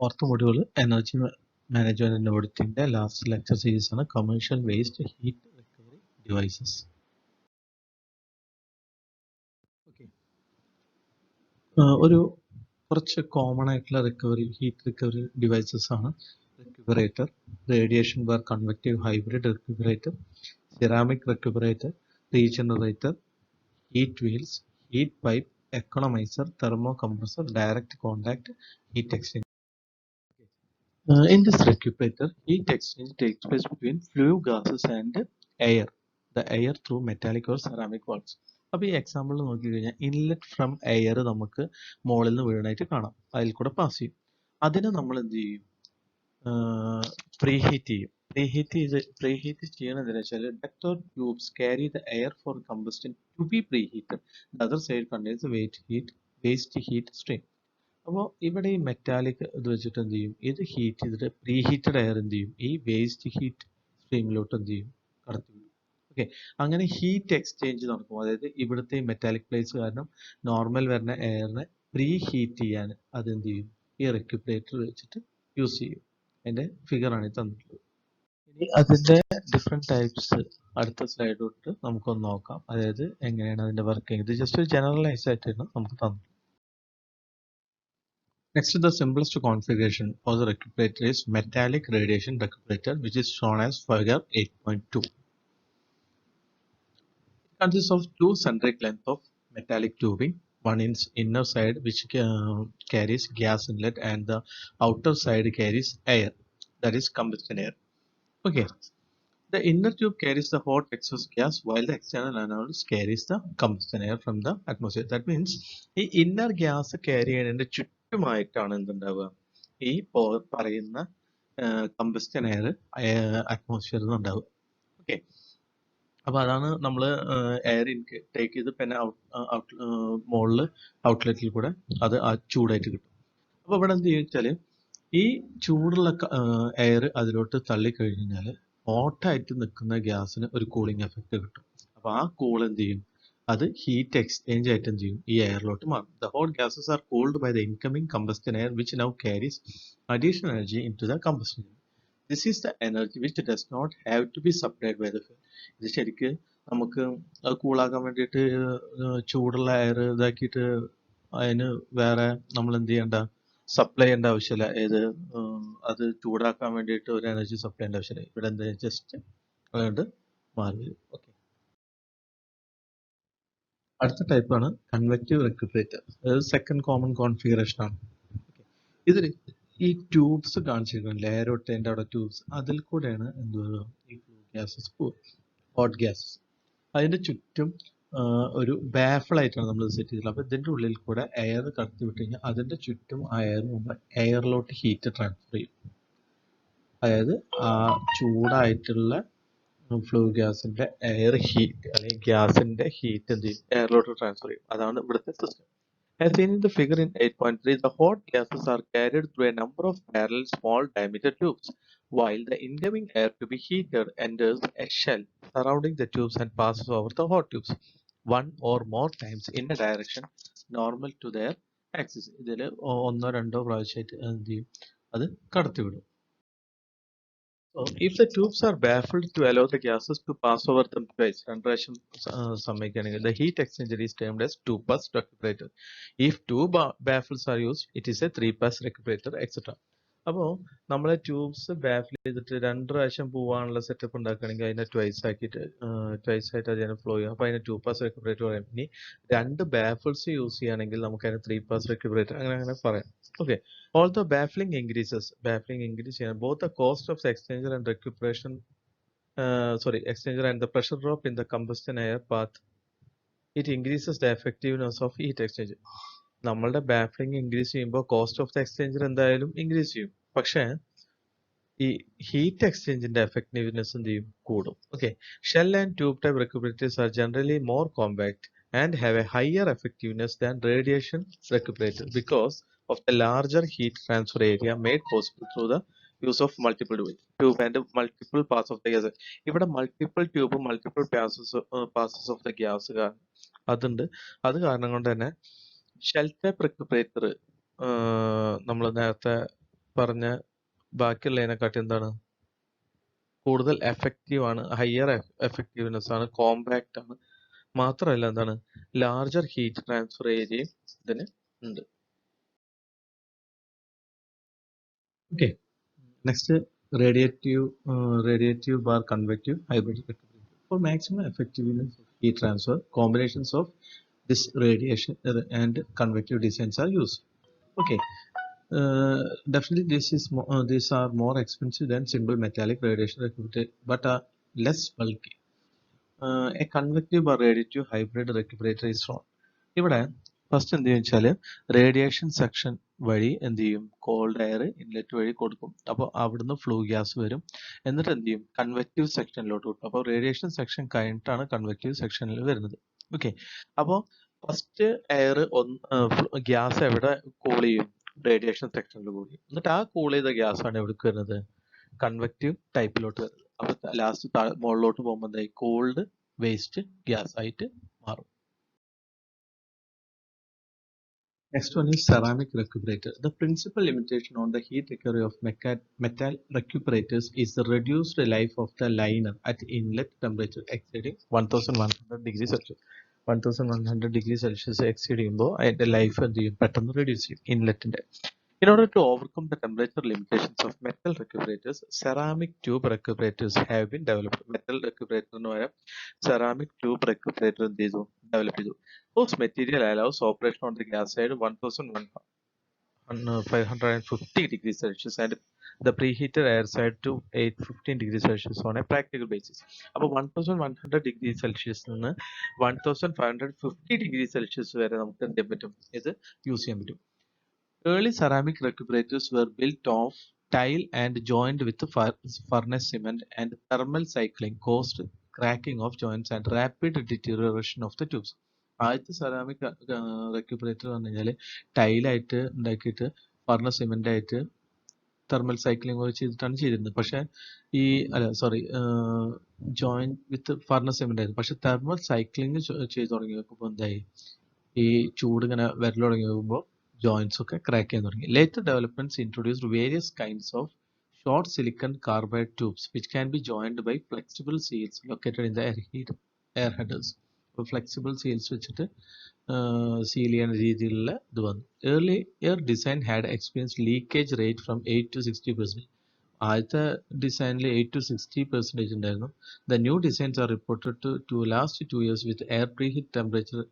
Fourth module energy management and auditing the last lecture series on commercial waste heat recovery devices. Okay. ഒരു കുറച്ച് common ആയിട്ടുള്ള heat recovery devices ആണ് recuperator, radiation bar convective hybrid recuperator, ceramic recuperator, regenerator, heat wheels, heat pipe, economizer, thermocompressor, direct contact, heat exchange. In this recuperator, heat exchange takes place between fluid gases and air. The air through metallic or ceramic valves. അപ്പോൾ ഈ example നോക്കിക്കഴിഞ്ഞാൽ inlet from air നമുക്ക് മുകളിൽ നിന്ന് വീഴാനായിട്ട് കാണാം, അതിൽ കൂടെ pass ചെയ്യും. അതിനെ നമ്മൾ എന്ത് ചെയ്യും? പ്രീഹീറ്റ് ചെയ്യും. പ്രീഹീറ്റ് ചെയ്യണം എന്താണെന്ന് വെച്ചാൽ duct or tubes carry the air for combustion to be preheated. The other side contains the waste heat stream. അപ്പോൾ ഇവിടെ ഈ മെറ്റാലിക് ഇത് വെച്ചിട്ട് എന്ത് ചെയ്യും? ഇത് ഹീറ്റ് ചെയ്തിട്ട് പ്രീഹീറ്റഡ് എയർ എന്ത് ചെയ്യും? ഈ വേസ്റ്റ് ഹീറ്റ് സ്ട്രീമിലോട്ട് എന്ത് ചെയ്യും? കടത്തിവിടും. ഓക്കെ, അങ്ങനെ ഹീറ്റ് എക്സ്ചേഞ്ച് നടക്കും. അതായത് ഇവിടുത്തെ മെറ്റാലിക് പ്ലേസ് കാരണം നോർമൽ വരുന്ന എയറിനെ പ്രീഹീറ്റ് ചെയ്യാൻ അത് എന്ത് ചെയ്യും? ഈ റെക്യുപ്പറേറ്റർ വെച്ചിട്ട് യൂസ് ചെയ്യും. അതിന്റെ ഫിഗർ ആണ് തന്നിട്ടുള്ളത്. ഇനി അതിന്റെ ഡിഫറെന്റ് ടൈപ്സ് അടുത്ത സ്ലൈഡിലോട്ട് നമുക്കൊന്ന് നോക്കാം. അതായത് എങ്ങനെയാണ് അതിന്റെ വർക്കിംഗ്. ഇത് ജസ്റ്റ് ഒരു ജനറലൈസ് ആയിട്ടാണ് നമുക്ക് തന്നത്. Next, the simplest configuration for the recuperator is metallic radiation recuperator, which is shown as figure 8.2. It consists of two centric length of metallic tubing. One is inner side which carries gas inlet and the outer side carries air, that is combustion air. Okay. The inner tube carries the hot exhaust gas while the external anodes carries the combustion air from the atmosphere. That means ഈ inner gas carry ചെയ്യുന്നതിന്റെ ചുറ്റുമായിട്ടാണ് എന്തുണ്ടാവുക? ഈ പറയുന്ന combustion air atmosphere ഉണ്ടാവുക. Okay, അപ്പൊ അതാണ് നമ്മൾ air take ചെയ്ത് പിന്നെ മുകളിൽ ഔട്ട്ലെറ്റിൽ കൂടെ അത് ചൂടായിട്ട് കിട്ടും. അപ്പൊ ഇവിടെ എന്ത് ചോദിച്ചാല് ഈ ചൂടുള്ള എയർ അതിലോട്ട് തള്ളിക്കഴിഞ്ഞാൽ ഹോട്ടായിട്ട് നിൽക്കുന്ന ഗ്യാസിന് ഒരു കൂളിംഗ് എഫക്റ്റ് കിട്ടും. അപ്പൊ ആ കൂൾ എന്ത് ചെയ്യും? അത് ഹീറ്റ് എക്സ്ചേഞ്ച് ആയിട്ട് എന്ത് ചെയ്യും? ഈ എയറിലോട്ട് മാറും. The hot gases are cooled by the incoming combustion air which now carries additional energy into the combustion. This is the energy which does not have to be supplied by the fuel. ഇത് ശരിക്ക് നമുക്ക് അത് കൂളാക്കാൻ വേണ്ടിയിട്ട് ചൂടുള്ള air ഇതാക്കിയിട്ട് അതിന് വേറെ നമ്മൾ എന്ത് ചെയ്യണ്ട? സപ്ലൈ ചെയ്യേണ്ട ആവശ്യമില്ല. അത് ചൂടാക്കാൻ വേണ്ടിയിട്ട് ഒരു എനർജി സപ്ലൈ ചെയ്യേണ്ട ആവശ്യമില്ല. ഇവിടെ എന്താ ജസ്റ്റ് അതുകൊണ്ട് മാറി വരും. ഓക്കെ, അടുത്ത ടൈപ്പാണ് കൺവെക്റ്റീവ് റെക്യുപ്പറേറ്റർ. അതായത് സെക്കൻഡ് കോമൺ കോൺഫിഗറേഷൻ ആണ്. ഇതിൽ ഈ ട്യൂബ്സ് കാണിച്ചിരിക്കുന്നത് ലെയറൊട്ടേൻ്റെ അവിടെ ട്യൂബ്സ്, അതിൽ കൂടെയാണ് എന്ത് ഈ ഗ്യാസസ് ഹോട്ട് ഗ്യാസസ് അതിന്റെ ചുറ്റും ഒരു ബാഫിൾ ആയിട്ടാണ് നമ്മൾ സെറ്റ് ചെയ്തിട്ടുള്ളത്. അപ്പൊ ഇതിന്റെ ഉള്ളിൽ കൂടെ എയർ കടത്തി വിട്ട് കഴിഞ്ഞാൽ അതിന്റെ ചുറ്റും ആ എയറിലോട്ട് ഹീറ്റ് ട്രാൻസ്ഫർ ചെയ്യും. അതായത് ആ ചൂടായിട്ടുള്ള ഫ്ലൂ ഗ്യാസിന്റെ എയർ ഹീറ്റ് അല്ലെങ്കിൽ ഗ്യാസിന്റെ ഹീറ്റ് എന്ത് ചെയ്യും? എയറിലോട്ട് ട്രാൻസ്ഫർ ചെയ്യും. അതാണ് ഇവിടുത്തെ system. As seen in the figure in 8.3, the hot gases are carried through a number of parallel small diameter tubes, while the incoming air to be heated enters a shell surrounding the tubes and passes over the hot tubes one or more times in a direction normal to their axis. ഇതിൽ ഒന്നോ രണ്ടോ പ്രാവശ്യമായിട്ട് എന്ത് ചെയ്യും? അത് കടത്തിവിടും. So, if the tubes are baffled to allow the gases to pass over them twice, the heat exchanger is termed as two-pass recuperator. If two baffles are used, it is a three-pass recuperator, etc. അപ്പോൾ നമ്മളെ tubes ബാഫിൽ ചെയ്തിട്ട് 2 പ്രാവശ്യം പോവാനുള്ള setup ഉണ്ടാക്കുകയാണെങ്കിൽ അതിനെ twice ആയിട്ട് അതിനെ flow ചെയ്യും. അപ്പോൾ അതിനെ 2-pass recuperator പറയാം. ഇനി 2 ബാഫിൾസ് യൂസ് ചെയ്യുകയാണെങ്കിൽ നമുക്ക് അതിനെ 3-pass recuperator അങ്ങനെ പറയാം. Okay, although baffling increase both the cost of the exchanger and exchanger and the pressure drop in the combustion air path, it increases the effectiveness of heat exchanger. നമ്മളുടെ baffling increase ചെയ്യുമ്പോൾ cost of the exchanger എന്തായാലും increase ചെയ്യും. പക്ഷേ ഈ heat എക്സ്ചേഞ്ചിന്റെ effectiveness എന്ത് ചെയ്യും? കൂടും. Okay, shell and tube type recuperators are generally more compact and have a higher effectiveness than radiation recuperator because of the larger heat transfer area made possible through the use of multiple tube and multiple paths of the gas. ഇവിടെ multiple tube multiple passes of the gas അതുണ്ട്. അത് കാരണം കൊണ്ട് തന്നെ shell type റെക്യുപ്പറേറ്റർ നമ്മൾ നേരത്തെ പറഞ്ഞ ബാക്കിയുള്ളതിനെക്കാട്ടി എന്താണ് കൂടുതൽ എഫക്റ്റീവ് ആണ്, ഹയർ എഫക്റ്റീവ്നെസ് ആണ്, കോമ്പാക്റ്റ് ആണ്, മാത്രമല്ല എന്താണ് ലാർജർ ഹീറ്റ് ട്രാൻസ്ഫർ ഏരിയയും ഇതിന് ഉണ്ട്. Okay, next radiative bar convective hybrid recuperator. For maximum effectiveness of heat transfer, combinations of this radiation and convective designs are used. Okay, definitely these are more expensive than simple metallic radiation recuperator, but are less bulky. A convective or radiative hybrid recuperator is shown. ഇവിടെ first എന്ത് വെച്ചാൽ radiation section വഴി എന്ത് ചെയ്യും, called air inlet വഴി കൊടുക്കും. അപ്പോൾ അവിടുന്ന് ഫ്ലൂ ഗ്യാസ് വരും, എന്നിട്ട് എന്ത് ചെയ്യും കൺവെക്റ്റീവ് സെക്ഷനിലോട്ട് കൊടുക്കും. അപ്പോൾ റേഡിയേഷൻ സെക്ഷൻ കഴിഞ്ഞിട്ടാണ് കൺവെക്റ്റീവ് സെക്ഷനിൽ വരുന്നത്. ഓക്കെ, അപ്പോൾ ഫസ്റ്റ് എയർ ഗ്യാസ് എവിടെ കൂൾ ചെയ്യും, റേഡിയേഷൻ സെക്ഷനിൽ കൂൾ ചെയ്യും. എന്നിട്ട് ആ കൂൾ ചെയ്ത ഗ്യാസ് ആണ് എവിടേക്ക് വരുന്നത്, കൺവെക്റ്റീവ് ടൈപ്പിലോട്ട് വരുന്നത്. അപ്പോൾ ലാസ്റ്റ് മുകളിലോട്ട് പോകുമ്പോൾ എന്തായി, കോൾഡ് വേസ്റ്റ് ഗ്യാസ് ആയിട്ട് മാറും. Next one is ceramic recuperator. The principal limitation on the heat recovery of metal recuperators is the reduced life of the liner at inlet temperature exceeding 1100 degrees Celsius. 1100 degrees Celsius exceed ചെയ്യുമ്പോൾ അതിന്റെ life എന്ത് ചെയ്യും, പെട്ടെന്ന് reduce ചെയ്യും ഇൻലെറ്റിന്റെ. In order to overcome the temperature limitations of metal recuperators, ceramic tube recuperators have been developed. Metal recuperator എന്ന് പറയാം, ceramic tube recuperator എന്ത് ചെയ്തു, ഡെവലപ്പ് ചെയ്തു. Whose material allows operation on the gas side 1550 degrees Celsius and the preheated air side to 815 degrees Celsius on a practical basis. അപ്പോൾ 1100 degrees Celsius നിന്ന് 1550 degrees Celsius വരെ നമുക്ക് എന്ത് ചെയ്യാൻ പറ്റും, ഇത് യൂസ് ചെയ്യാൻ പറ്റും. Early ceramic recuperators were built of tile and joined with furnace cement, and thermal cycling caused cracking of joints and rapid deterioration of the tubes. ആദ്യത്തെ സെറാമിക് റെക്യൂപ്പറേറ്റർ പറഞ്ഞു കഴിഞ്ഞാൽ ടൈലായിട്ട് ഉണ്ടാക്കിയിട്ട് ഫർണസ് സിമെന്റ് ആയിട്ട് തെർമൽ സൈക്ലിംഗ് ചെയ്തിട്ടാണ് ചെയ്തിരുന്നത്. പക്ഷെ ഈ ജോയിൻ വിത്ത് ഫർണസ് സിമെന്റ് ആയിരുന്നു. പക്ഷെ തെർമൽ സൈക്ലിംഗ് ചെയ്ത് തുടങ്ങി നോക്കുമ്പോൾ എന്തായി, ഈ ചൂട് ഇങ്ങനെ വരൽ തുടങ്ങി നോക്കുമ്പോൾ joints ഒക്കെ crack ചെയ്യാൻ തുടങ്ങി. Later developments introduced various kinds of short silicon carbide tubes which can be joined by flexible seals located in the air headers. അപ്പോൾ flexible seals വെച്ചിട്ട് seal ചെയ്യുന്ന രീതിയിലുള്ള ഇത് വന്നു. Earlier design had experienced leakage rate from 8 to 60%. ആദ്യത്തെ ഡിസൈനിൽ 8 to 60% ഉണ്ടായിരുന്നു. The new designs are reported to last 2 years with air preheat temperature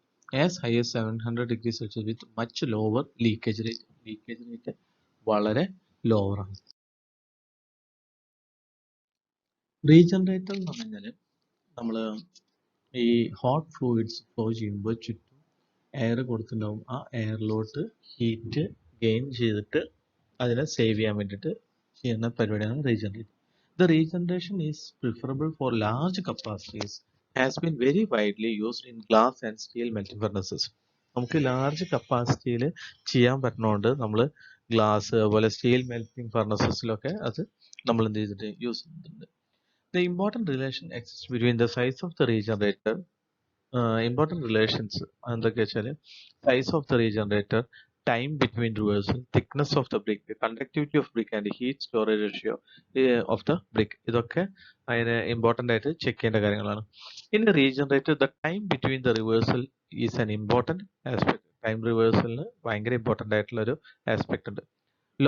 as high as 700 degrees Celsius with much lower leakage rate. Leakage rate വളരെ lower ആണ്. Regenerator എന്ന് പറഞ്ഞു കഴിഞ്ഞാൽ നമ്മൾ ഈ ഹോട്ട് ഫ്ലൂയിഡ്സ് ഫ്ലോ ചെയ്യുമ്പോൾ ചുറ്റും എയർ കൊടുത്തിട്ടുണ്ടാവും. ആ എയറിലോട്ട് ഹീറ്റ് ഗെയിൻ ചെയ്തിട്ട് അതിനെ സേവ് ചെയ്യാൻ വേണ്ടിയിട്ട് ചെയ്യുന്ന പരിപാടിയാണ് regenerator. The regeneration is preferable for large capacities, has been very widely used in glass and steel melting furnaces. നമുക്ക് ലാർജ് കപ്പാസിറ്റിയിൽ ചെയ്യാൻ പറ്റുന്നതുകൊണ്ട് നമ്മൾ ഗ്ലാസ് അതുപോലെ സ്റ്റീൽ മെൽറ്റിംഗ് ഫർണസസിലൊക്കെ അത് നമ്മൾ എന്ത് ചെയ്തിട്ട് യൂസ് ചെയ്യുന്നുണ്ട്. The important relation exists between the size of the regenerator. Important relations എന്തൊക്കെ വെച്ചാൽ size of the regenerator, time between reversal, thickness of the brick, conductivity of brick and heat storage ratio of the brick. ഇതൊക്കെ അതിന് important ആയിട്ട് check ചെയ്യേണ്ട കാര്യങ്ങളാണ്. In the regenerator, the time between the reversal is an important aspect. Time reversal ഭയങ്കര important ആയിട്ടുള്ള ഒരു aspect ഉണ്ട്.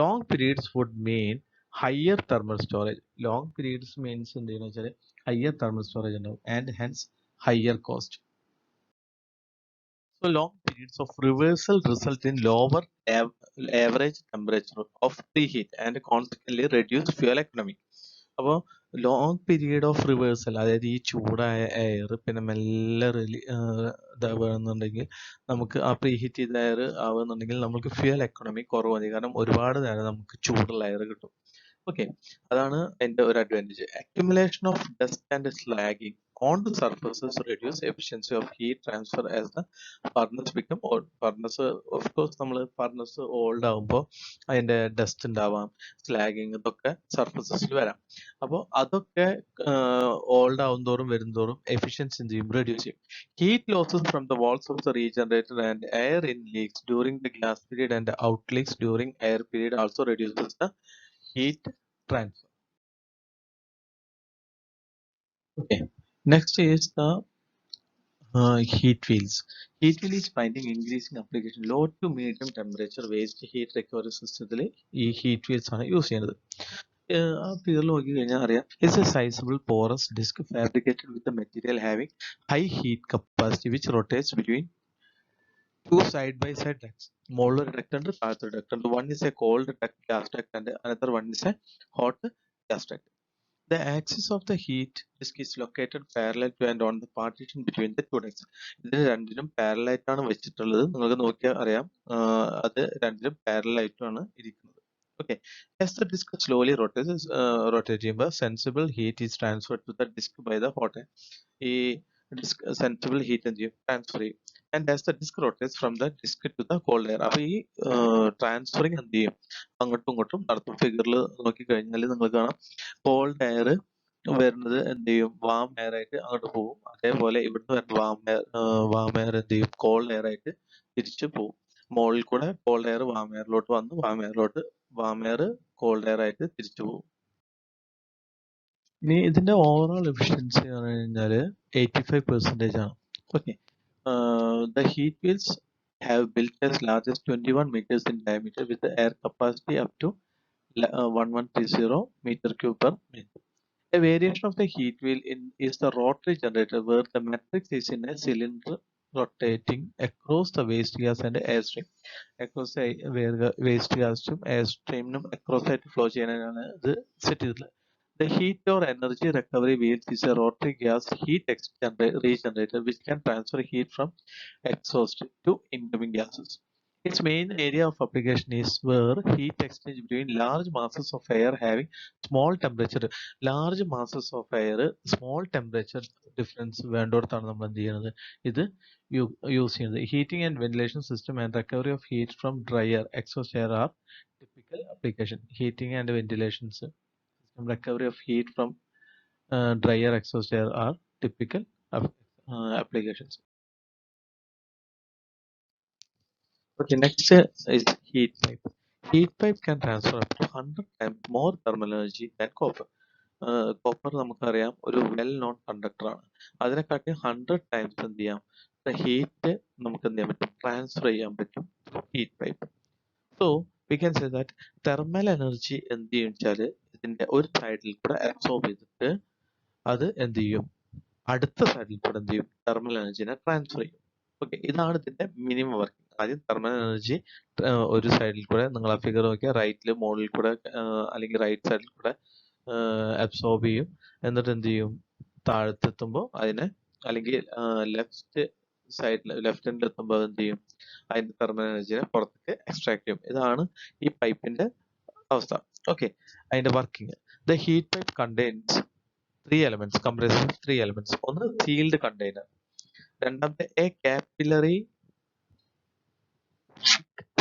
Long periods would mean higher thermal storage. Long periods means എന്ത് ചെയ്യുന്ന വെച്ചാൽ higher thermal storage ഉണ്ടാവും and hence higher cost. So long periods of reversal result in lower average temperature of preheat and consequently reduced fuel economy. അപ്പോൾ long period of reversal, അതായത് ഈ ചൂടായ air പിന്നെ മെല്ലെ ഇതാവുകയാണെന്നുണ്ടെങ്കിൽ നമുക്ക് ആ പ്രീഹീറ്റ് ചെയ്ത എയർ ആവുകയെന്നുണ്ടെങ്കിൽ നമുക്ക് ഫ്യൂൽ എക്കണോമി കുറവ് മതി. കാരണം ഒരുപാട് നേരം നമുക്ക് ചൂടുള്ള എയർ കിട്ടും. ഓക്കെ, അതാണ് എൻ്റെ ഒരു advantage. Accumulation of dust and slagging on the surfaces reduce efficiency of heat transfer as the furnace become old. Furnace, of course, നമ്മൾ furnace old ആകുമ്പോൾ അതിൻ്റെ ഡസ്റ്റ് ഉണ്ടാവാം, സ്ലാഗിങ്, ഇതൊക്കെ സർഫസസിൽ വരാം. അപ്പോൾ അതൊക്കെ ഓൾഡ് ആവും തോറും വരുംതോറും എഫിഷ്യൻസി എന്ത് ചെയ്യും, റെഡ്യൂസ് ചെയ്യും. Heat losses from the walls of the regenerator and air in leaks during the gas period and out leaks during air period also reduces the heat transfer. Okay. Next is the heat wheels. Heat wheel is finding increasing application. Low to medium temperature waste heat recovery system. ഈ heat wheels ആണ് use ചെയ്യുന്നത്. ആ figure നോക്കി കഴിഞ്ഞാൽ അറിയാം, it's a sizable porous disc fabricated with the material having high heat capacity which rotates between two side by side ducts. മുകളിൽ duct ഉണ്ട്, താഴത്തെ duct ഉണ്ട്. One is a cold duct, gas duct, and another one is a hot gas duct. The axis of the heat disk is located parallel to and on the partition between the two ducts. ഇതിന് രണ്ടിനും parallel ആയിട്ടാണ് വെച്ചിട്ടുള്ളത്. നിങ്ങൾക്ക് നോക്കിയാൽ അറിയാം, അത് രണ്ടിനും parallel ആയിട്ടാണ് ഇരിക്കുന്നത്. Okay. As the disk slowly rotates, ചെയ്യുമ്പോൾ sensible heat is transferred to the disk by the hot air. ഈ disk sensible heat എന്ത് ചെയ്യും, ട്രാൻസ്ഫർ ചെയ്യും. And as the disk rotates from the disk to the cold air. അപ്പോൾ ഈ transferring എന്ത് ചെയ്യും, അങ്ങോട്ടും ഇങ്ങോട്ടും നടത്തും. ഫിഗറിൽ നോക്കി കഴിഞ്ഞാൽ നിങ്ങൾ കാണാം, കോൾഡ് എയർ വരുന്നത് എന്ത് ചെയ്യും, വാം എയർ ആയിട്ട് അങ്ങോട്ട് പോകും. അതേപോലെ ഇവിടുന്ന് വരുന്ന വാം എയർ എന്ത് ചെയ്യും, കോൾഡ് എയർ ആയിട്ട് തിരിച്ചു പോകും. മുകളിൽ കൂടെ കോൾഡ് എയർ വാം എയറിലോട്ട് വന്ന് വാം എയർ കോൾഡ് എയർ ആയിട്ട് തിരിച്ചു പോകും. ഇനി ഇതിന്റെ ഓവറോൾ എഫിഷ്യൻസി എന്ന് പറഞ്ഞു കഴിഞ്ഞാൽ 85% ആണ്. Okay. The heat wheels have built as large as 21 meters in diameter with the air capacity up to 1130 meter cube per minute. A variation of the heat wheel is the rotary generator, where the matrix is in a cylinder rotating across the waste gas and airstream. Across the waste gas ഉം airstream across ആയിട്ട് flow ചെയ്യാനാണ് ഇത് set ചെയ്തിട്ടുള്ളത്. The heat or energy recovery wheels is a rotary gas heat regenerator which can transfer heat from exhaust to incoming gases. Its main area of application is where heat exchange between large masses of air having small temperature. Large masses of air, small temperature difference വേണ്ടോടത്താണ് നമ്മൾ എന്ത് ചെയ്യുന്നത്, ഇത് use ചെയ്യുന്നത്. Heating and ventilation system and recovery of heat from dryer exhaust air are typical application. Heating and ventilation system, recovery of heat from dryer exhaust air are typical applications. Okay, next is heat pipe. Heat pipe can transfer up to 100 times more thermal energy than copper. Copper നമുക്കറിയാം ഒരു well known conductor ആണ്. അതിനെക്കാട്ടി 100 times എന്ത് ചെയ്യാം, heat നമുക്ക് എന്ത് ചെയ്യാൻ പറ്റും, ട്രാൻസ്ഫർ ചെയ്യാൻ പറ്റും heat pipe. So we can say that thermal energy എന്ത് ചെയ്യും വെച്ചാൽ ഇതിന്റെ ഒരു സൈഡിൽ കൂടെ അബ്സോർബ് ചെയ്തിട്ട് അത് എന്ത് ചെയ്യും, അടുത്ത സൈഡിൽ കൂടെ എന്ത് ചെയ്യും, തെർമൽ എനർജിനെ ട്രാൻസ്ഫർ ചെയ്യും. ഓക്കെ, ഇതാണ് ഇതിന്റെ മിനിമം വർക്കിംഗ്. ആദ്യം തെർമൽ എനർജി ഒരു സൈഡിൽ കൂടെ, നിങ്ങൾ ആ ഫിഗർ നോക്കിയാൽ റൈറ്റിൽ മുകളിൽ കൂടെ അല്ലെങ്കിൽ റൈറ്റ് സൈഡിൽ കൂടെ അബ്സോർബ് ചെയ്യും. എന്നിട്ട് എന്ത് ചെയ്യും, താഴത്തെത്തുമ്പോൾ അതിനെ, അല്ലെങ്കിൽ ലെഫ്റ്റ് സൈഡിൽ ലെഫ്റ്റ് എൻഡിൽ എത്തുമ്പോൾ എന്ത് ചെയ്യും, അതിന്റെ തെർമൽ എനർജിനെ പുറത്തേക്ക് എക്സ്ട്രാക്ട് ചെയ്യും. ഇതാണ് ഈ പൈപ്പിന്റെ അവസ്ഥ. ഓക്കെ, അതിന്റെ working. The heat pipe contains 3 elements, comprises 3 elements. ഒന്ന് സീൽഡ് കണ്ടെയ്നർ, രണ്ടാമത്തെ എ കാപ്പിലറി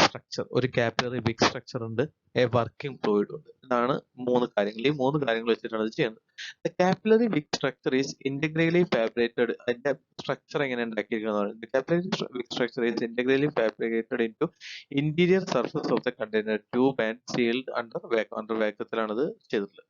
സ്ട്രക്ചർ, ഒരു കാപ്പിലറി ബിഗ് സ്ട്രക്ചർ ഉണ്ട്, എ വർക്കിംഗ് ഫ്ലൂയിഡ് ഉണ്ട്. ഇതാണ് 3 കാര്യങ്ങൾ. ഈ 3 കാര്യങ്ങൾ വെച്ചിട്ടാണ് ഇത് ചെയ്യുന്നത്. The capillary wick structure is integrally fabricated. അതിന്റെ സ്ട്രക്ചർ എങ്ങനെ ഉണ്ടാക്കിയിരിക്കുന്നത്, the capillary wick structure is integrally fabricated into interior surface of the container tube and sealed under വാക്വത്തിലാണ് ഇത് ചെയ്തിട്ടുള്ളത്.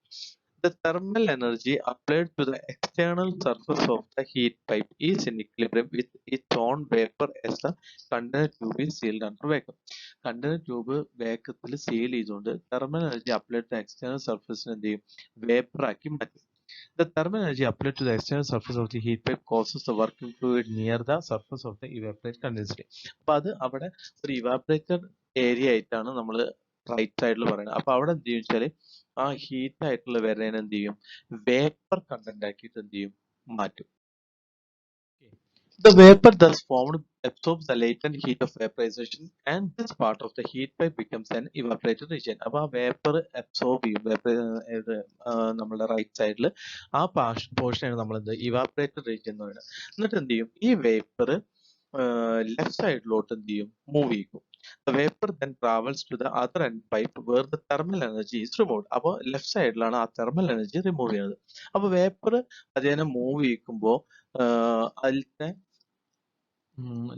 The thermal energy applied to the external surface of the heat pipe is in equilibrium with its own vapor as the container tube is sealed under vacuum. Container tube vacuumത്തിൽ seal ചെയ്തുകൊണ്ട് thermal energy applied to the external surface എന്ത് ചെയ്യും, vapor ആക്കി മാറ്റും. The thermal energy applied to the external surface of the heat pipe causes the working fluid near the surface of the evaporated condensate. അപ്പൊ അത് അവിടെ ഒരു evaporated area ആയിട്ടാണ് നമ്മൾ റൈറ്റ് സൈഡിൽ പറയുന്നത്. അപ്പൊ അവിടെ എന്ത് ചെയ്യും വെച്ചാല് ആ ഹീറ്റ് ആയിട്ടുള്ള വരുന്നതിനെ എന്ത് ചെയ്യും, വേപ്പർ കണ്ടന്റ് ആക്കിയിട്ട് എന്ത് ചെയ്യും, മാറ്റും. The vapor thus formed absorbs the latent heat of vaporization and this part of the heat pipe becomes an evaporated region. അപ്പോൾ ആ വേപ്പർ അബ്സോർബ് ചെയ്യും നമ്മുടെ റൈറ്റ് സൈഡിൽ ആ പോർഷനാണ് നമ്മൾ എന്ത് ഇവാപറേറ്റഡ് റീജിയൻ എന്ന് പറയുന്നത്. എന്നിട്ട് എന്ത് ചെയ്യും ഈ വേപ്പർ ലെഫ്റ്റ് സൈഡിലോട്ട് എന്ത് ചെയ്യും മൂവ് ചെയ്യും. The vapor then travels to the other end pipe where the thermal energy is removed. അപ്പോൾ ലെഫ്റ്റ് സൈഡിലാണ് ആ തെർമൽ എനർജി റിമൂവ് ചെയ്യുന്നത്. അപ്പോൾ വേപ്പർ അതിനെ മൂവ് ചെയ്യിക്കുമ്പോൾ അതിലത്തെ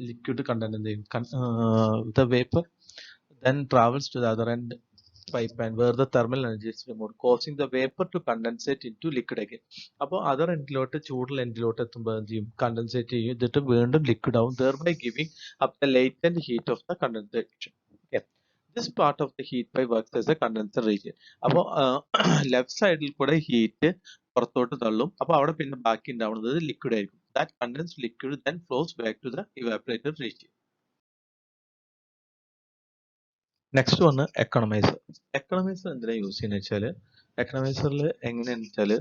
liquid content എന്ത് ചെയ്യും the vapor then travels to the other end pipe and where the thermal energy is removed causing the vapor to condensate into liquid again. അപ്പോൾ other എൻഡിലോട്ട് ചൂടുള്ള എൻഡിലോട്ട് എത്തുമ്പോൾ എന്ത് ചെയ്യും കണ്ടൻസേറ്റ് ചെയ്യും എന്നിട്ട് വീണ്ടും ലിക്വിഡ് ആവും thereby giving up the latent heat of the condensation. Okay. This part of the heat pipe works as a condenser region. അപ്പോൾ ലെഫ്റ്റ് സൈഡിൽ കൂടെ ഹീറ്റ് പുറത്തോട്ട് തള്ളും. അപ്പോൾ അവിടെ പിന്നെ ബാക്കി ഉണ്ടാവുന്നത് ലിക്വിഡ് ആയിരിക്കും. That condensed liquid then flows back to the evaporated region. Next വന്ന് എക്കണമൈസർ. എക്കണമൈസർ എന്തിനാ യൂസ് ചെയ്യുന്നത് വെച്ചാൽ എക്കണമൈസറിൽ എങ്ങനെയാണെന്ന് വെച്ചാൽ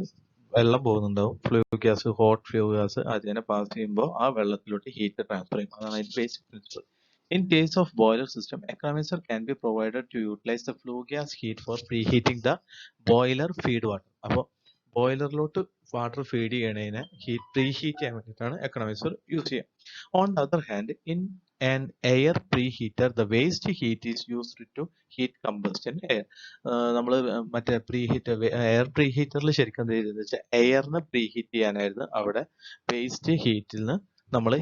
വെള്ളം പോകുന്നുണ്ടാവും, flue gas, hot flue gas അതിനെ പാസ് ചെയ്യുമ്പോൾ ആ വെള്ളത്തിലോട്ട് ഹീറ്റ് ട്രാൻസ്ഫർ ചെയ്യും. അതാണ് അതിന്റെ basic principle. In case of boiler system, economizer can be provided to utilize the flue gas heat for preheating the boiler feed water. അപ്പോൾ ബോയിലറിലോട്ട് water feed ചെയ്യണതിനെ preheat ചെയ്യാൻ വേണ്ടിയിട്ടാണ് എക്കണമൈസർ യൂസ് ചെയ്യുക. On the other hand in an air preheater the waste heat is used to heat combustion air. നമ്മൾ മറ്റേ air പ്രീഹീറ്ററിൽ ശരിക്കും എന്ത് ചെയ്തതെന്ന് വെച്ചാൽ എയറിനെ പ്രീഹീറ്റ് ചെയ്യാനായിരുന്നു അവിടെ വേസ്റ്റ് ഹീറ്റിൽ നിന്ന് നമ്മൾ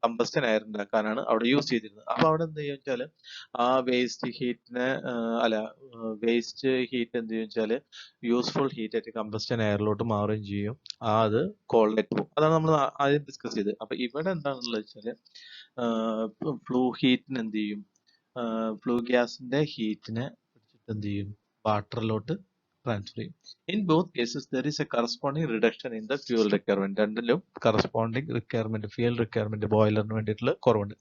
കമ്പസ്റ്റൻ എയർ ഉണ്ടാക്കാനാണ് അവിടെ യൂസ് ചെയ്തിരുന്നത്. അപ്പൊ അവിടെ എന്ത് ചെയ്യുക വെച്ചാൽ ആ വേസ്റ്റ് ഹീറ്റിനെ വേസ്റ്റ് ഹീറ്റ് എന്ത് ചെയ്യും വെച്ചാൽ യൂസ്ഫുൾ ഹീറ്റ് ആയിട്ട് കമ്പസ്റ്റൻ എയറിലോട്ട് മാറുകയും ചെയ്യും. അത് കോൾഡായിട്ട് പോകും. അതാണ് നമ്മൾ ആദ്യം ഡിസ്കസ് ചെയ്തത്. അപ്പൊ ഇവിടെ എന്താണെന്നുള്ളത് വെച്ചാൽ ഫ്ലൂ ഹീറ്റിന് എന്ത് ചെയ്യും ഫ്ലൂ ഗ്യാസിന്റെ ഹീറ്റിനെ പിടിച്ചിട്ട് എന്ത് ചെയ്യും വാട്ടറിലോട്ട് ട്രാൻസ്ഫർ ചെയ്യും. In both cases there is a corresponding reduction in the fuel requirement. രണ്ടിലും corresponding requirement fuel requirement ബോയിലറിന് വേണ്ടിയിട്ടുള്ള കുറവുണ്ട്.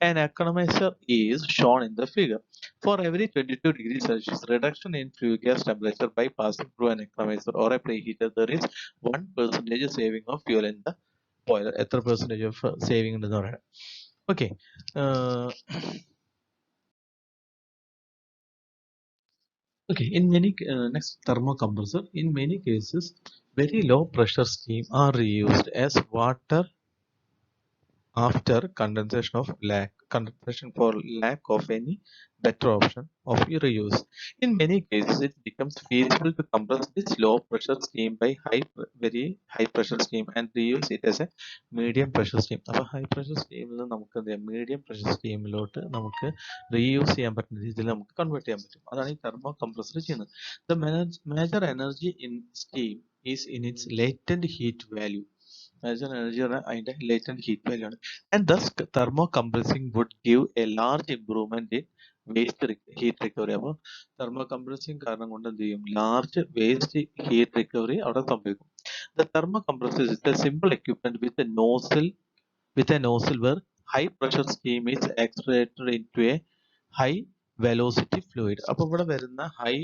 An economizer is shown in the figure. For every 22 degrees Celsius reduction in flue gas temperature by passing through an economizer or a preheater there is 1% saving of fuel in the boiler. എത്ര percentage of saving ഉണ്ടെന്ന് പറയുന്നത്. Okay. Okay, in many next thermocompressor, in many cases, very low pressure steam are reused as water after condensation for lack of any better option of reuse. In many cases, it becomes feasible to compress this low pressure steam by very high pressure steam and reuse it as a medium pressure steam. അപ്പോൾ high pressure steam നമുക്ക് എന്ത് ചെയ്യാം medium pressure steamലോട്ട് നമുക്ക് reuse ചെയ്യാൻ പറ്റുന്ന രീതിയിൽ നമുക്ക് convert ചെയ്യാൻ പറ്റും. അതാണ് ഈ തെർമോ കംപ്രസർ ചെയ്യുന്നത്. The major energy in steam is in its latent heat value. Major energy അതിന്റെ latent heat value ആണ്. And thus thermocompressing would give a large improvement in waste heat recovery. അപ്പോൾ thermocompressing കാരണം കൊണ്ട് എന്ത് ചെയ്യും large waste heat recovery അവിടെ സംഭവിക്കും. The thermocompressor is a simple equipment with a nozzle where high pressure steam is extracted into a high velocity fluid. അപ്പോൾ ഇവിടെ വരുന്ന high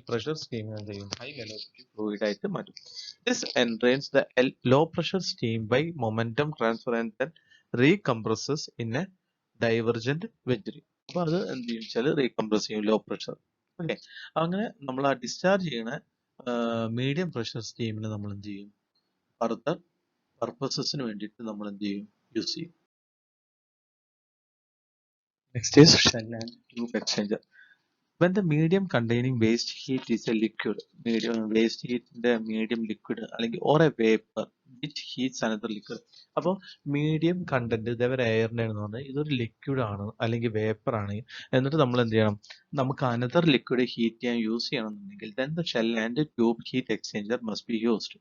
pressure steam എന്ത് ചെയ്യും high velocity fluid ആയിട്ട് മാറ്റും. This entrains the low pressure steam by momentum transfer and then recompresses in a divergent vector. അപ്പോൾ അത് എന്ത് ചെയ്യും വെച്ചാൽ റീകംപ്രസ് ചെയ്യും ലോ പ്രഷർ. ഓക്കെ. അങ്ങനെ നമ്മൾ ആ ഡിസ്ചാർജ് ചെയ്യുന്ന മീഡിയം പ്രഷർ സ്റ്റീമിനെ നമ്മൾ എന്ത് ചെയ്യും ഫർദർ പർപ്പസസിന് വേണ്ടിയിട്ട് നമ്മൾ എന്ത് ചെയ്യും യൂസ് ചെയ്യും. Next is shell and tube exchanger. When the medium containing waste heat is a liquid, waste heat in the medium liquid or a vapor which heats another liquid. അപ്പോൾ medium content ഇതേവരെ എയറിൻ്റെ ആണെന്ന് പറഞ്ഞാൽ ഇതൊരു liquid ആണ് അല്ലെങ്കിൽ vapour ആണ്. എന്നിട്ട് നമ്മൾ എന്ത് ചെയ്യണം നമുക്ക് അനദർ ലിക്വിഡ് ഹീറ്റ് ചെയ്യാൻ യൂസ് ചെയ്യണമെന്നുണ്ടെങ്കിൽ then the shell and tube heat exchanger must be used.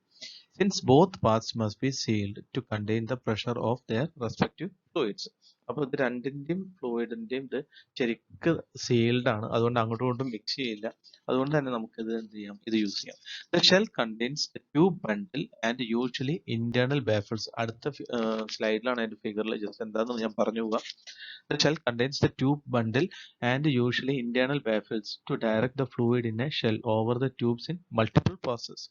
Since both parts must be sealed to contain the pressure of their respective fluids. അപ്പോൾ ഇത് രണ്ടിന്റെയും ഫ്ലൂയിഡിന്റെയും ഇത് ശരിക്ക് സീൽഡ് ആണ്, അതുകൊണ്ട് അങ്ങോട്ടും ഇങ്ങോട്ടും മിക്സ് ചെയ്യില്ല. അതുകൊണ്ട് തന്നെ നമുക്ക് ഇത് എന്ത് ചെയ്യാം ഇത് യൂസ് ചെയ്യാം. The shell contains the tube bundle and usually internal baffles. അടുത്ത സ്ലൈഡിലാണ് അതിന്റെ ഫിഗറിൽ ജസ്റ്റ് എന്താണെന്ന് ഞാൻ പറഞ്ഞു പോവാം. The shell contains the tube bundle and usually internal baffles to direct the fluid in a shell over the tubes in multiple passes.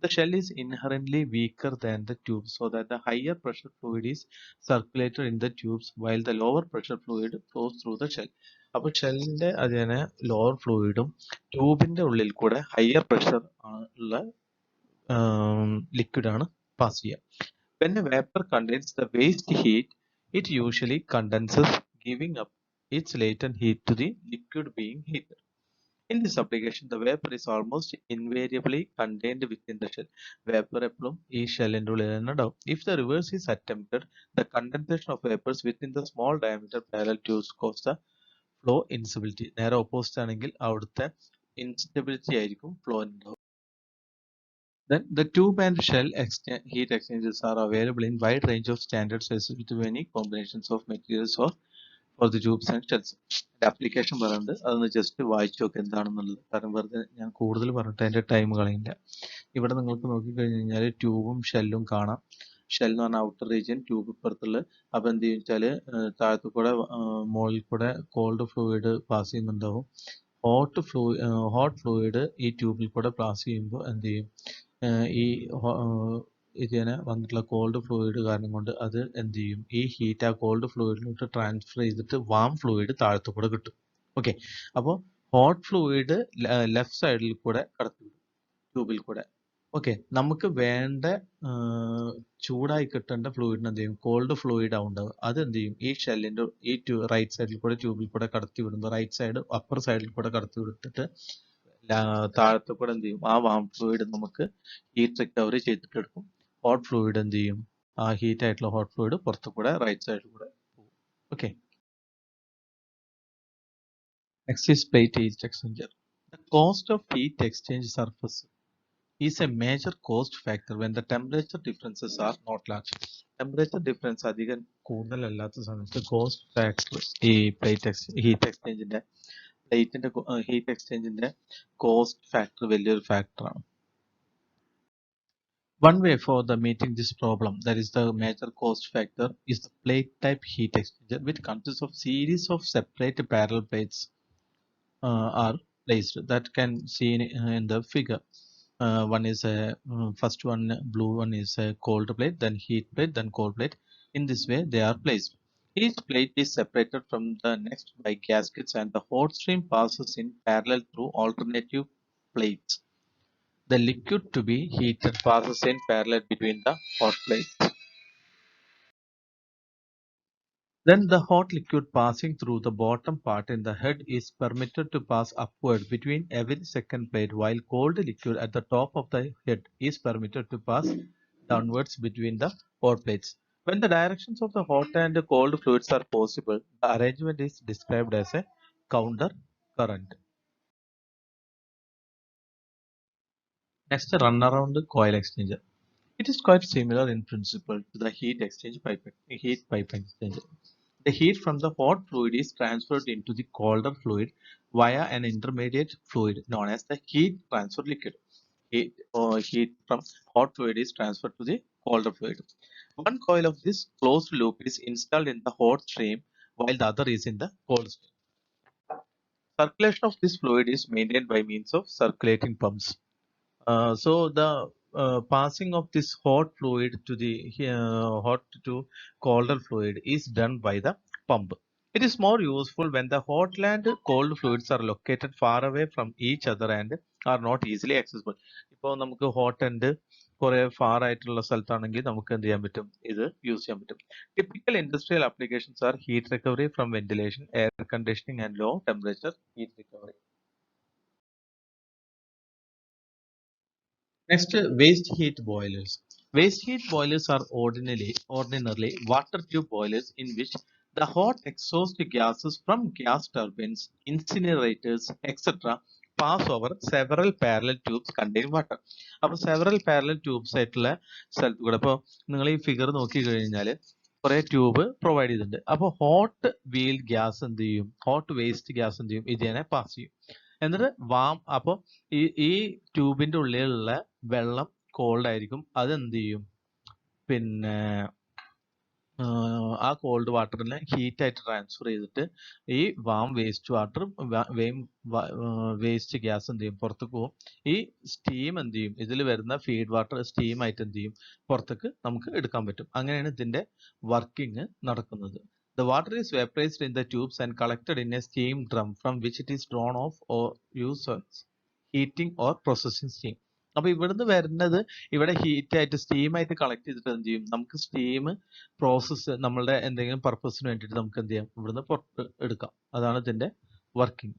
The shell is inherently weaker than the tube, so that the higher pressure fluid is circulated in the tubes while the lower pressure fluid flows through the shell. അപ്പോൾ ഷെല്ലിന്റെ അതിനെ lower ഫ്ലൂയിഡും ട്യൂബിന്റെ ഉള്ളിൽ കൂടെ higher pressure ഉള്ള liquid ആണ് pass ചെയ്യുക. When a vapor contains the waste heat, it usually condenses, giving up its latent heat to the liquid being heated. In this application, the vapor is almost invariably contained within the shell. Vapor എപ്പോഴും ഈ ഷെല്ലിന്റെ ഉള്ളിൽ തന്നെ ഉണ്ടാവും. If the reverse is attempted, the condensation of vapors within the small diameter parallel tubes cause the flow instability. നേരെ opposite ആണെങ്കിൽ അവിടുത്തെ instability ആയിരിക്കും ഫ്ലോ ഉണ്ടാവും. Then the tube and shell heat exchangers are available in wide range of standard sizes with many combinations of materials or for the tubes and shells. Application പറയുന്നുണ്ട്, അതൊന്ന് just വായിച്ചു നോക്കുക എന്താണെന്നുള്ളത്. കാരണം വെറുതെ ഞാൻ കൂടുതൽ പറഞ്ഞിട്ട് അതിന്റെ ടൈം കളയില്ല. ഇവിടെ നിങ്ങൾക്ക് നോക്കിക്കഴിഞ്ഞ് കഴിഞ്ഞാൽ ട്യൂബും ഷെല്ലും കാണാം. ഷെൽ എന്ന് പറഞ്ഞാൽ ഔട്ടർ റീജിയൻ, ട്യൂബ് ഇപ്പുറത്തുള്ള. അപ്പൊ എന്ത് ചെയ്യും വെച്ചാൽ താഴത്തു കൂടെ മുകളിൽ കൂടെ കോൾഡ് ഫ്ലൂയിഡ് പാസ് ചെയ്യുന്നുണ്ടാവും. ഹോട്ട് ഫ്ലൂയിഡ് ഈ ട്യൂബിൽ കൂടെ പാസ് ചെയ്യുമ്പോൾ എന്ത് ചെയ്യും, ഈ ഇതിനെ വന്നിട്ടുള്ള കോൾഡ് ഫ്ലൂയിഡ് കാരണം കൊണ്ട് അത് എന്ത് ചെയ്യും, ഈ ഹീറ്റ് ആ കോൾഡ് ഫ്ലൂയിഡിലോട്ട് ട്രാൻസ്ഫർ ചെയ്തിട്ട് വാം ഫ്ലൂയിഡ് താഴത്തു കൂടെ കിട്ടും. ഓക്കെ, അപ്പോൾ ഹോട്ട് ഫ്ലൂയിഡ് ലെഫ്റ്റ് സൈഡിൽ കൂടെ കടത്തിവിടും ട്യൂബിൽ കൂടെ. ഓക്കെ, നമുക്ക് വേണ്ട ചൂടായി കിട്ടേണ്ട ഫ്ലൂയിഡിന് എന്ത് ചെയ്യും, കോൾഡ് ഫ്ലൂയിഡ് ആവുണ്ടാവും. അത് എന്ത് ചെയ്യും, ഈ ഷെല്ലിന്റെ ഈ റൈറ്റ് സൈഡിൽ കൂടെ ട്യൂബിൽ കൂടെ കടത്തി വിടുമ്പോൾ റൈറ്റ് സൈഡ് അപ്പർ സൈഡിൽ കൂടെ കടത്തി വിട്ടിട്ട് താഴത്തെ കൂടെ എന്ത് ചെയ്യും, ആ വാം ഫ്ലൂയിഡ് നമുക്ക് ഹീറ്റ് റിക്കവറി ചെയ്തിട്ട് എടുക്കും. ഹോട്ട് ഫ്ലൂയിഡ് എന്ത് ചെയ്യും, ആ ഹീറ്റ് ആയിട്ടുള്ള ഹോട്ട് ഫ്ലൂയിഡ് പുറത്തു കൂടെ റൈറ്റ് സൈഡിൽ കൂടെ പോകും. Okay, next is plate heat exchanger. The cost of heat exchange surface is a major cost factor when the temperature differences are not large. Temperature difference അധികം കൂടുതലല്ലാത്ത സമയത്ത് കോസ്റ്റ് ഫാക്ടർ ഈ heat എക്സ്ചേഞ്ചിന്റെ heat എക്സ്ചേഞ്ചിന്റെ cost factor വലിയൊരു ഫാക്ടറാണ്. One way for the meeting this problem, that is the major cost factor, is the plate type heat exchanger, which consists of series of separate parallel plates are placed that can see in the figure. One is a first one blue one is a cold plate, then heat plate, then cold plate. In this way they are placed. Each plate is separated from the next by gaskets and the hot stream passes in parallel through alternative plates. The liquid to be heated passes in parallel between the hot plates. Then the hot liquid passing through the bottom part in the head is permitted to pass upward between every second plate, while cold liquid at the top of the head is permitted to pass downwards between the hot plates. When the directions of the hot and cold fluids are possible, the arrangement is described as a counter current. Next, runaround coil exchanger. It is quite similar in principle to the heat pipe exchanger. The heat from the hot fluid is transferred into the colder fluid via an intermediate fluid known as the heat transfer liquid. Heat from hot fluid is transferred to the colder fluid. One coil of this closed loop is installed in the hot stream while the other is in the cold stream. Circulation of this fluid is maintained by means of circulating pumps. So the passing of this hot fluid to the hot to colder fluid is done by the pump. It is more useful when the hot and cold fluids are located far away from each other and are not easily accessible. ഇപ്പോൾ നമുക്ക് hot and കുറെ far ആയിട്ടുള്ള സ്ഥലത്താണെങ്കിൽ നമുക്ക് എന്ത് ചെയ്യാൻ പറ്റും, ഇത് use ചെയ്യാൻ പറ്റും. Typical industrial applications are heat recovery from ventilation, air conditioning and low temperature heat recovery. Next, waste heat boilers. Waste heat boilers are ordinarily water tube boilers in which the hot exhaust gases from gas turbines, incinerators, etc. pass over several parallel tubes containing water. അപ്പോൾ several parallel tubes ആയിട്ടുള്ള സ്ഥലത്ത് കൂടെ ഇപ്പോൾ നിങ്ങൾ ഈ figure നോക്കി കഴിഞ്ഞാൽ കുറെ ട്യൂബ് പ്രൊവൈഡ് ചെയ്തിട്ടുണ്ട്. അപ്പോൾ ഹോട്ട് വീൽ ഗ്യാസ് എന്ത് ചെയ്യും, ഹോട്ട് വേസ്റ്റ് ഗ്യാസ് എന്ത് ചെയ്യും, ഇതിനെ പാസ് ചെയ്യും. എന്നിട്ട് അപ്പോൾ ഈ ട്യൂബിന്റെ ഉള്ളിലുള്ള വെള്ളം കോൾഡ് ആയിരിക്കും, അത് എന്ത് ചെയ്യും, പിന്നെ ആ കോൾഡ് വാട്ടറിനെ ഹീറ്റ് ആയിട്ട് ട്രാൻസ്ഫർ ചെയ്തിട്ട് ഈ warm waste water waste gas എന്ത് ചെയ്യും പുറത്തേക്ക് പോകും. ഈ സ്റ്റീം എന്ത് ചെയ്യും, ഇതിൽ വരുന്ന ഫീഡ് വാട്ടർ സ്റ്റീം ആയിട്ട് എന്ത് ചെയ്യും പുറത്തേക്ക് നമുക്ക് എടുക്കാൻ പറ്റും. അങ്ങനെയാണ് ഇതിന്റെ വർക്കിംഗ് നടക്കുന്നത്. The water is vaporized in the tubes and collected in a steam drum from which it is drawn off or used for heating or processing steam. അപ്പൊ ഇവിടുന്ന് വരുന്നത് ഇവിടെ ഹീറ്റ് ആയിട്ട് സ്റ്റീം ആയിട്ട് കളക്ട് ചെയ്തിട്ട് എന്ത് ചെയ്യും, നമുക്ക് സ്റ്റീം പ്രോസസ്സ് നമ്മളുടെ എന്തെങ്കിലും പർപ്പസിന് വേണ്ടിയിട്ട് നമുക്ക് എന്ത് ചെയ്യാം, ഇവിടുന്ന് പുറത്ത് എടുക്കാം. അതാണ് ഇതിന്റെ വർക്കിംഗ്.